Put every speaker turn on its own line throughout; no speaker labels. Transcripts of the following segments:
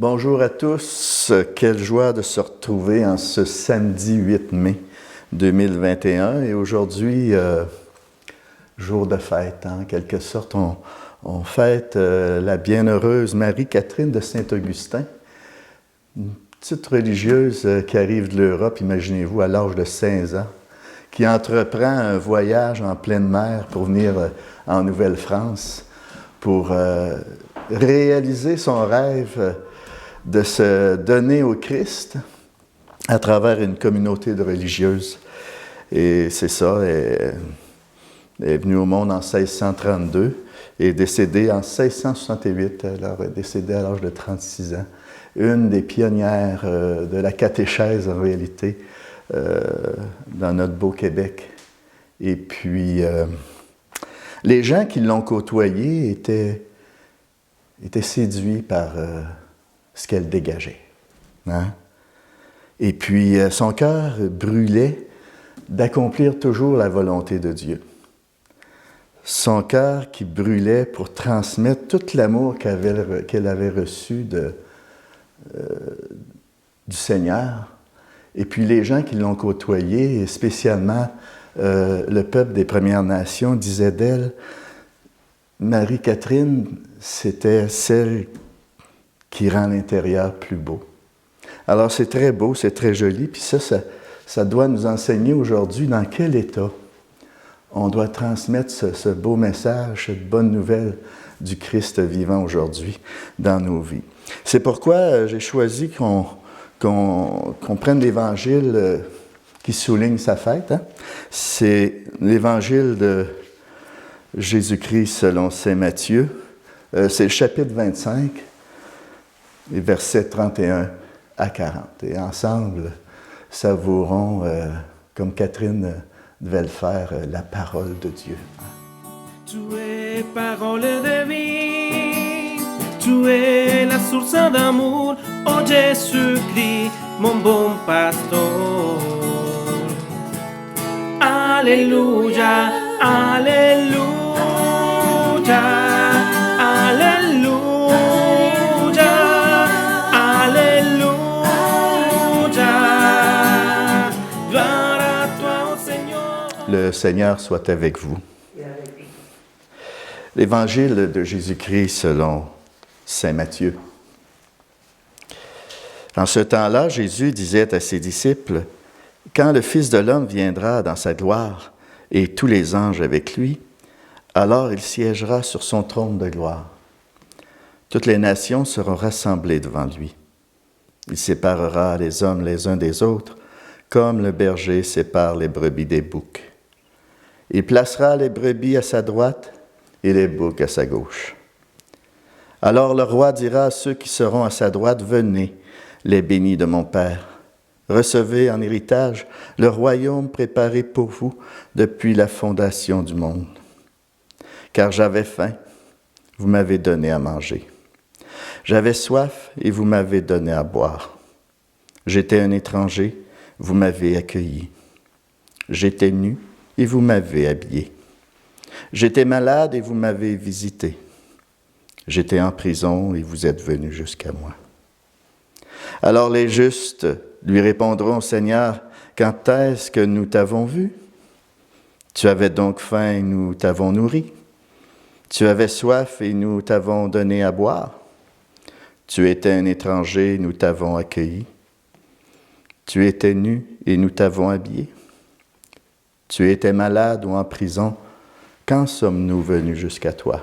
Bonjour à tous, quelle joie de se retrouver en ce samedi 8 mai 2021 et aujourd'hui, jour de fête, en quelque sorte, on fête la bienheureuse Marie-Catherine de Saint-Augustin, une petite religieuse qui arrive de l'Europe, imaginez-vous, à l'âge de 16 ans, qui entreprend un voyage en pleine mer pour venir en Nouvelle-France pour réaliser son rêve de se donner au Christ à travers une communauté de religieuses. Et c'est ça, elle est venue au monde en 1632 et est décédée en 1668. Elle est décédée à l'âge de 36 ans. Une des pionnières de la catéchèse, en réalité, dans notre beau Québec. Et puis, les gens qui l'ont côtoyée étaient séduits par ce qu'elle dégageait. Hein? Et puis, son cœur brûlait d'accomplir toujours la volonté de Dieu. Son cœur qui brûlait pour transmettre tout l'amour qu'elle avait reçu du Seigneur. Et puis, les gens qui l'ont côtoyée, et spécialement le peuple des Premières Nations, disaient d'elle, Marie-Catherine, c'était celle qui rend l'intérieur plus beau. Alors, c'est très beau, c'est très joli, puis ça doit nous enseigner aujourd'hui dans quel état on doit transmettre ce beau message, cette bonne nouvelle du Christ vivant aujourd'hui dans nos vies. C'est pourquoi j'ai choisi qu'on prenne l'Évangile qui souligne sa fête. Hein? C'est l'Évangile de Jésus-Christ selon saint Matthieu. C'est le chapitre 25, les versets 31 à 40. Et ensemble, savourons, comme Catherine devait le faire, la parole de Dieu.
Tu es parole de vie, tu es la source d'amour, oh Jésus-Christ, mon bon pasteur. Alléluia, alléluia, alléluia, alléluia. Gloire à toi, Seigneur.
Le Seigneur soit avec vous. L'Évangile de Jésus-Christ selon saint Matthieu. En ce temps-là, Jésus disait à ses disciples, « Quand le Fils de l'homme viendra dans sa gloire, et tous les anges avec lui, alors il siégera sur son trône de gloire. Toutes les nations seront rassemblées devant lui. Il séparera les hommes les uns des autres, comme le berger sépare les brebis des boucs. Il placera les brebis à sa droite et les boucs à sa gauche. Alors le roi dira à ceux qui seront à sa droite, « Venez, les bénis de mon Père. Recevez en héritage le royaume préparé pour vous depuis la fondation du monde. Car j'avais faim, vous m'avez donné à manger. J'avais soif et vous m'avez donné à boire. J'étais un étranger, vous m'avez accueilli. J'étais nu et vous m'avez habillé. J'étais malade et vous m'avez visité. J'étais en prison et vous êtes venus jusqu'à moi. » Alors les justes lui répondront, « Seigneur, quand est-ce que nous t'avons vu? Tu avais donc faim et nous t'avons nourri. Tu avais soif et nous t'avons donné à boire. Tu étais un étranger et nous t'avons accueilli. Tu étais nu et nous t'avons habillé. Tu étais malade ou en prison. Quand sommes-nous venus jusqu'à toi? »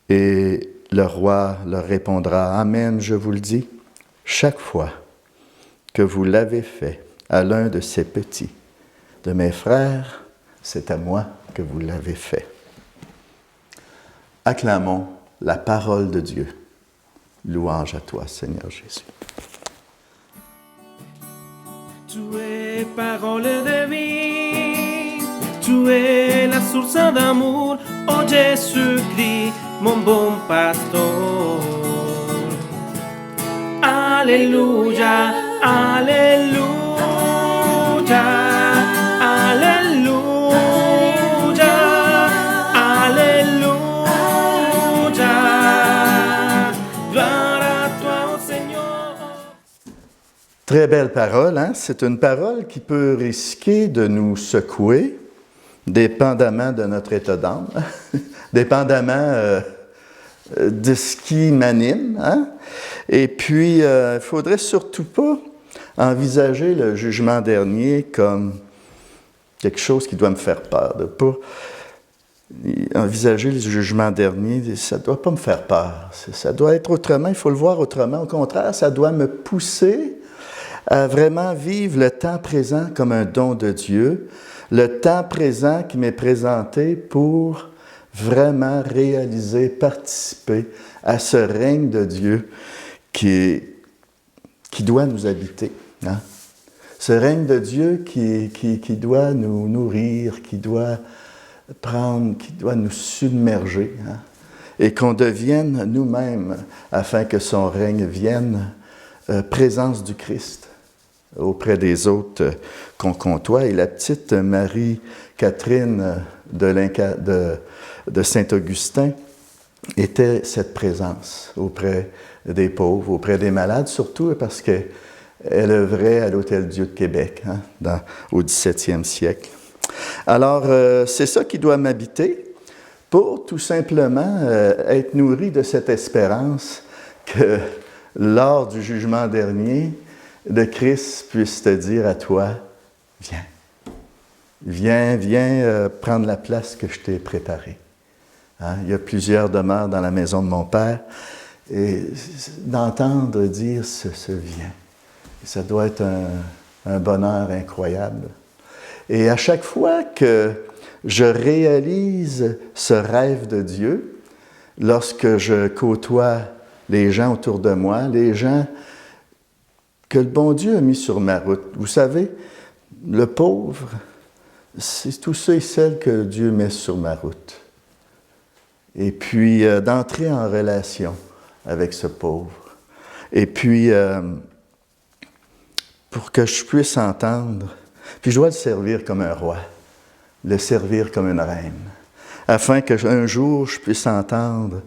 Et le roi leur répondra, « Amen, je vous le dis, chaque fois que vous l'avez fait à l'un de ces petits, de mes frères, c'est à moi que vous l'avez fait. » Acclamons la parole de Dieu. Louange à toi, Seigneur Jésus.
Tu es parole de vie, tu es la source d'amour, oh Jésus-Christ, mon bon pasteur. Alléluia, alléluia, alléluia, alléluia. Gloire
Très belle parole, hein? C'est une parole qui peut risquer de nous secouer, dépendamment de notre état d'âme, dépendamment de ce qui m'anime, hein? Et puis, il ne faudrait surtout pas envisager le jugement dernier comme quelque chose qui doit me faire peur, de ne pas envisager le jugement dernier, ça ne doit pas me faire peur, ça doit être autrement, il faut le voir autrement, au contraire, ça doit me pousser à vraiment vivre le temps présent comme un don de Dieu, le temps présent qui m'est présenté pour vraiment réaliser, participer à ce règne de Dieu qui doit nous habiter. Hein? Ce règne de Dieu qui doit nous nourrir, qui doit nous submerger, hein? Et qu'on devienne nous-mêmes, afin que son règne vienne, présence du Christ auprès des autres qu'on côtoie. Et la petite Marie-Catherine de Saint-Augustin était cette présence auprès des pauvres, auprès des malades, surtout parce qu'elle œuvrait à l'Hôtel-Dieu de Québec, hein, au 17e siècle. Alors, c'est ça qui doit m'habiter pour tout simplement être nourri de cette espérance que lors du jugement dernier, le Christ puisse te dire à toi, viens prendre la place que je t'ai préparée. Hein? Il y a plusieurs demeures dans la maison de mon Père, et d'entendre dire ce vient, ça doit être un bonheur incroyable. Et à chaque fois que je réalise ce rêve de Dieu, lorsque je côtoie les gens autour de moi, les gens que le bon Dieu a mis sur ma route. Vous savez, le pauvre, c'est tous ceux et celles que Dieu met sur ma route. Et puis, d'entrer en relation avec ce pauvre. Et puis, pour que je puisse entendre, puis je dois le servir comme un roi, le servir comme une reine, afin qu'un jour je puisse entendre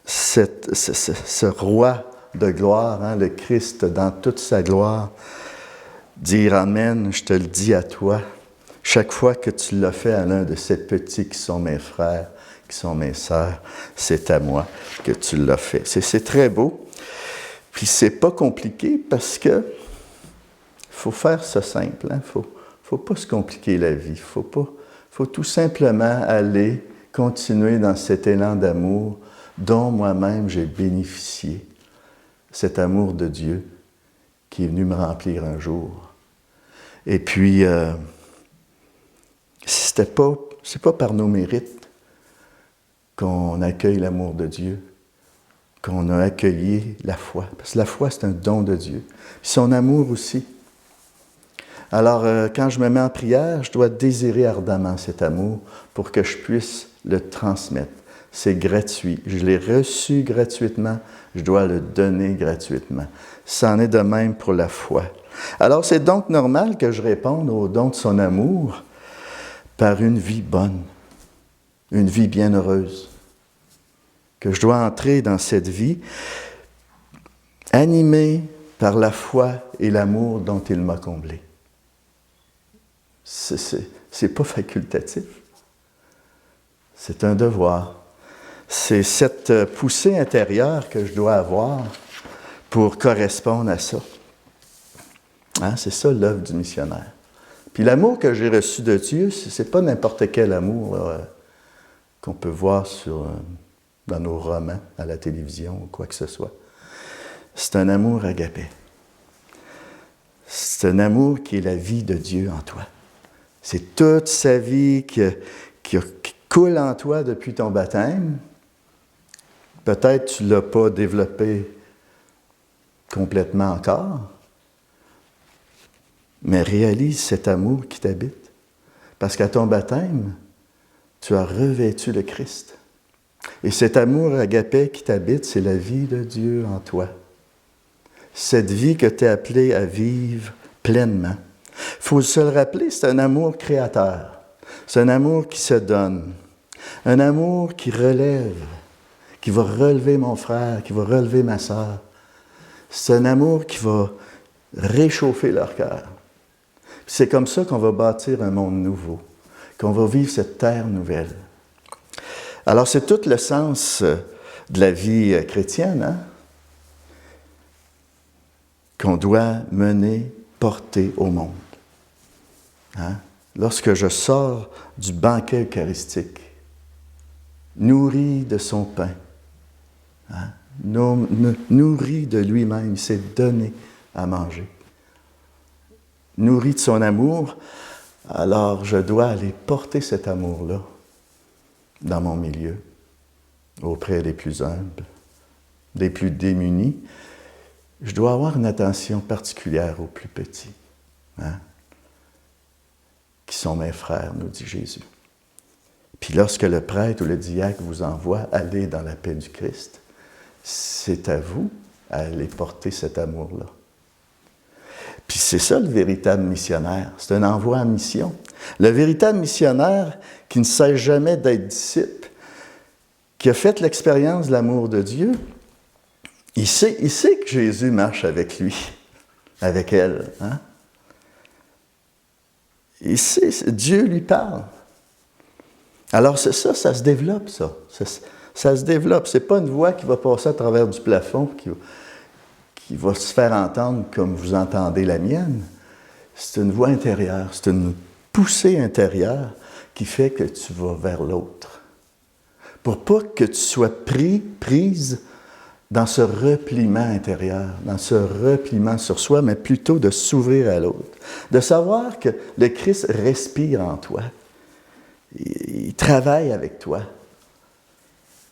ce roi de gloire, hein, le Christ dans toute sa gloire, dire « Amen, je te le dis à toi, chaque fois que tu l'as fait à l'un de ces petits qui sont mes frères, qui sont mes sœurs, c'est à moi que tu l'as fait. » C'est très beau, puis c'est pas compliqué parce que faut faire ça simple, hein? Faut pas se compliquer la vie, faut tout simplement aller continuer dans cet élan d'amour dont moi-même j'ai bénéficié. Cet amour de Dieu qui est venu me remplir un jour. Et puis, c'est pas par nos mérites qu'on accueille l'amour de Dieu, qu'on a accueilli la foi. Parce que la foi, c'est un don de Dieu. Puis son amour aussi. Alors, quand je me mets en prière, je dois désirer ardemment cet amour pour que je puisse le transmettre. C'est gratuit. Je l'ai reçu gratuitement. Je dois le donner gratuitement. C'en est de même pour la foi. Alors, c'est donc normal que je réponde au don de son amour par une vie bonne, une vie bienheureuse. Que je dois entrer dans cette vie animée par la foi et l'amour dont il m'a comblé. C'est pas facultatif. C'est un devoir. C'est cette poussée intérieure que je dois avoir pour correspondre à ça. Hein? C'est ça l'œuvre du missionnaire. Puis l'amour que j'ai reçu de Dieu, c'est pas n'importe quel amour qu'on peut voir dans nos romans, à la télévision ou quoi que ce soit. C'est un amour agapé. C'est un amour qui est la vie de Dieu en toi. C'est toute sa vie qui coule en toi depuis ton baptême. Peut-être tu ne l'as pas développé complètement encore, mais réalise cet amour qui t'habite. Parce qu'à ton baptême, tu as revêtu le Christ. Et cet amour agapé qui t'habite, c'est la vie de Dieu en toi. Cette vie que tu es appelé à vivre pleinement. Il faut se le rappeler, c'est un amour créateur. C'est un amour qui se donne. Un amour qui relève, qui va relever mon frère, qui va relever ma sœur. C'est un amour qui va réchauffer leur cœur. C'est comme ça qu'on va bâtir un monde nouveau, qu'on va vivre cette terre nouvelle. Alors, c'est tout le sens de la vie chrétienne, hein? Qu'on doit mener, porter au monde. Hein? Lorsque je sors du banquet eucharistique, nourri de son pain, hein? Nourri de lui-même, il s'est donné à manger. Nourri de son amour, alors je dois aller porter cet amour-là dans mon milieu, auprès des plus humbles, des plus démunis. Je dois avoir une attention particulière aux plus petits, hein, qui sont mes frères, nous dit Jésus. Puis lorsque le prêtre ou le diacre vous envoie aller dans la paix du Christ, c'est à vous à aller porter cet amour-là. Puis c'est ça le véritable missionnaire, c'est un envoi en mission. Le véritable missionnaire qui ne cesse jamais d'être disciple, qui a fait l'expérience de l'amour de Dieu, il sait que Jésus marche avec lui, avec elle. Hein? Il sait, Dieu lui parle. Alors c'est ça, ça se développe, ça. Ça se développe. Ce n'est pas une voix qui va passer à travers du plafond, qui va se faire entendre comme vous entendez la mienne. C'est une voix intérieure, c'est une poussée intérieure qui fait que tu vas vers l'autre. Pour pas que tu sois prise dans ce repliement intérieur, dans ce repliement sur soi, mais plutôt de s'ouvrir à l'autre. De savoir que le Christ respire en toi. Il travaille avec toi.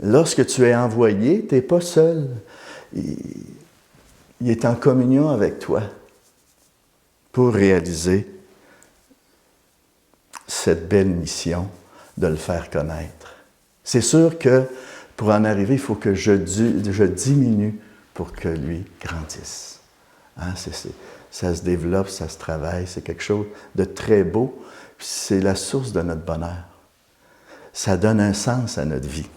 Lorsque tu es envoyé, tu n'es pas seul. Il est en communion avec toi pour réaliser cette belle mission de le faire connaître. C'est sûr que pour en arriver, il faut que je diminue pour que lui grandisse. Hein, ça se développe, ça se travaille, c'est quelque chose de très beau, puis c'est la source de notre bonheur. Ça donne un sens à notre vie.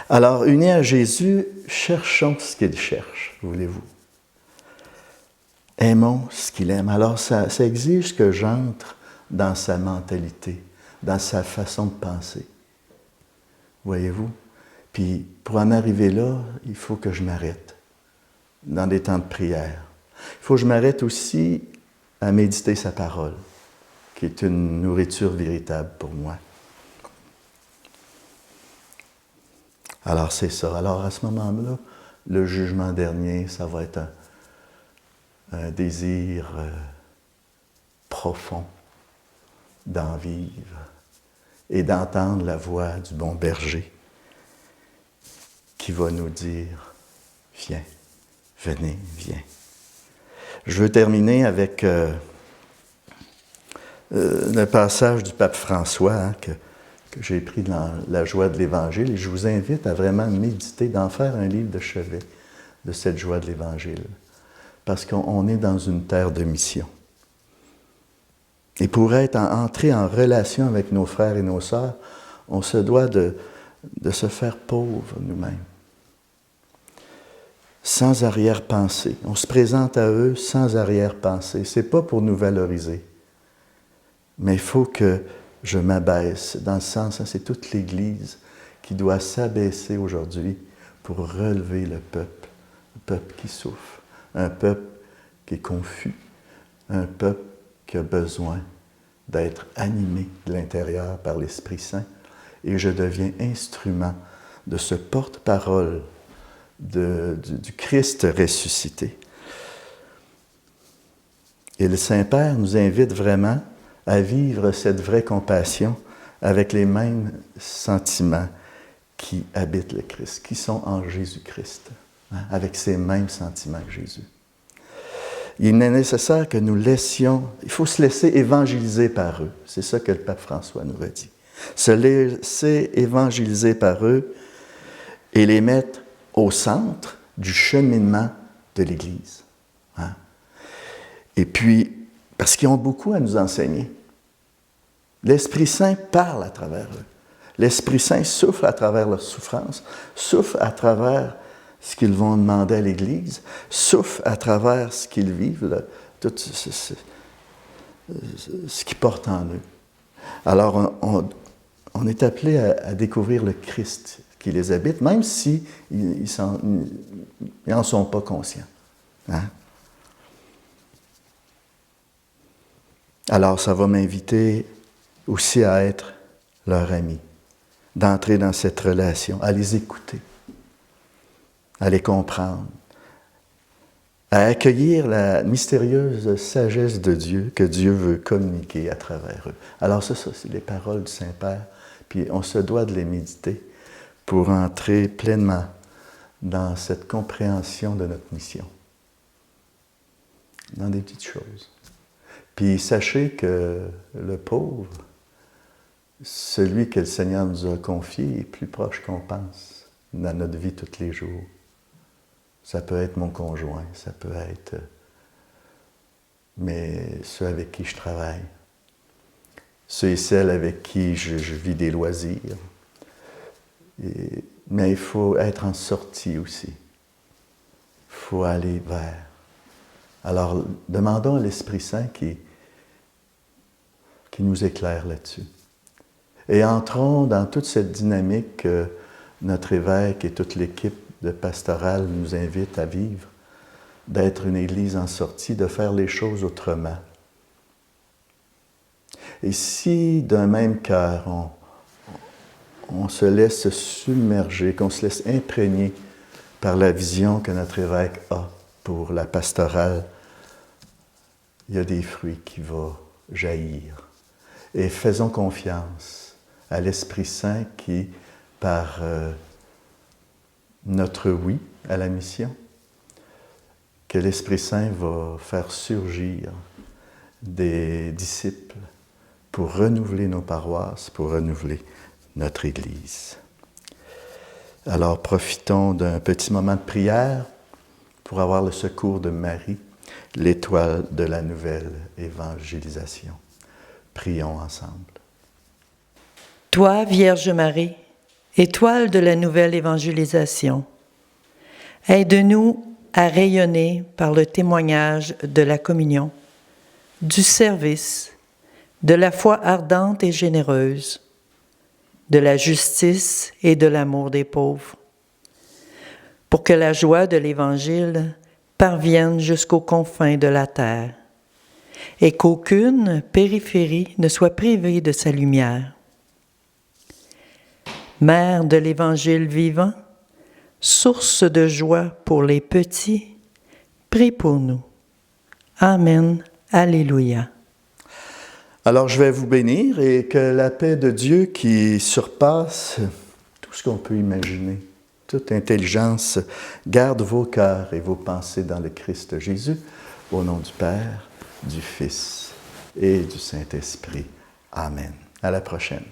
Alors, unis à Jésus, cherchons ce qu'il cherche, voulez-vous. Aimons ce qu'il aime. Alors, ça exige que j'entre dans sa mentalité, dans sa façon de penser. Voyez-vous? Puis, pour en arriver là, il faut que je m'arrête dans des temps de prière. Il faut que je m'arrête aussi à méditer sa parole, qui est une nourriture véritable pour moi. Alors, c'est ça. Alors, à ce moment-là, le jugement dernier, ça va être un désir profond d'en vivre et d'entendre la voix du bon berger qui va nous dire « Viens, venez, viens ». Je veux terminer avec le passage du pape François hein, que j'ai pris dans la joie de l'Évangile, et je vous invite à vraiment méditer, d'en faire un livre de chevet de cette joie de l'Évangile, parce qu'on est dans une terre de mission. Et pour entrer en relation avec nos frères et nos sœurs, on se doit de se faire pauvre nous-mêmes, sans arrière-pensée. On se présente à eux sans arrière-pensée. Ce n'est pas pour nous valoriser, mais il faut que je m'abaisse, dans le sens, hein, c'est toute l'Église qui doit s'abaisser aujourd'hui pour relever le peuple qui souffre, un peuple qui est confus, un peuple qui a besoin d'être animé de l'intérieur par l'Esprit Saint, et je deviens instrument de ce porte-parole du Christ ressuscité. Et le Saint-Père nous invite vraiment à vivre cette vraie compassion avec les mêmes sentiments qui habitent le Christ, qui sont en Jésus-Christ, hein, avec ces mêmes sentiments que Jésus. Il est nécessaire que nous laissions, il faut se laisser évangéliser par eux. C'est ça que le pape François nous a dit. Se laisser évangéliser par eux et les mettre au centre du cheminement de l'Église. Hein? Et puis, parce qu'ils ont beaucoup à nous enseigner. L'Esprit Saint parle à travers eux. L'Esprit Saint souffre à travers leur souffrance, souffre à travers ce qu'ils vont demander à l'Église, souffrent à travers ce qu'ils vivent, là, tout ce qu'ils portent en eux. Alors, on est appelé à découvrir le Christ qui les habite, même si ils n'en sont pas conscients. Hein? Alors, ça va m'inviter aussi à être leur ami, d'entrer dans cette relation, à les écouter, à les comprendre, à accueillir la mystérieuse sagesse de Dieu que Dieu veut communiquer à travers eux. Alors ça, c'est les paroles du Saint-Père, puis on se doit de les méditer pour entrer pleinement dans cette compréhension de notre mission, dans des petites choses. Puis sachez que le pauvre, celui que le Seigneur nous a confié, est plus proche qu'on pense dans notre vie tous les jours. Ça peut être mon conjoint, ça peut être ceux avec qui je travaille, ceux et celles avec qui je vis des loisirs. Mais il faut être en sortie aussi. Il faut aller vers. Alors, demandons à l'Esprit Saint qui nous éclaire là-dessus. Et entrons dans toute cette dynamique que notre évêque et toute l'équipe de pastoral nous invite à vivre, d'être une Église en sortie, de faire les choses autrement. Et si d'un même cœur, on se laisse submerger, qu'on se laisse imprégner par la vision que notre évêque a pour la pastorale, il y a des fruits qui vont jaillir. Et faisons confiance à l'Esprit Saint qui, par notre oui à la mission, que l'Esprit Saint va faire surgir des disciples pour renouveler nos paroisses, pour renouveler notre Église. Alors profitons d'un petit moment de prière pour avoir le secours de Marie, l'étoile de la nouvelle évangélisation. Prions ensemble.
Toi, Vierge Marie, étoile de la nouvelle évangélisation, aide-nous à rayonner par le témoignage de la communion, du service, de la foi ardente et généreuse, de la justice et de l'amour des pauvres, pour que la joie de l'Évangile parvienne jusqu'aux confins de la terre et qu'aucune périphérie ne soit privée de sa lumière. Mère de l'Évangile vivant, source de joie pour les petits, prie pour nous. Amen. Alléluia.
Alors je vais vous bénir et que la paix de Dieu qui surpasse tout ce qu'on peut imaginer, toute intelligence, garde vos cœurs et vos pensées dans le Christ Jésus, au nom du Père, du Fils et du Saint-Esprit. Amen. À la prochaine.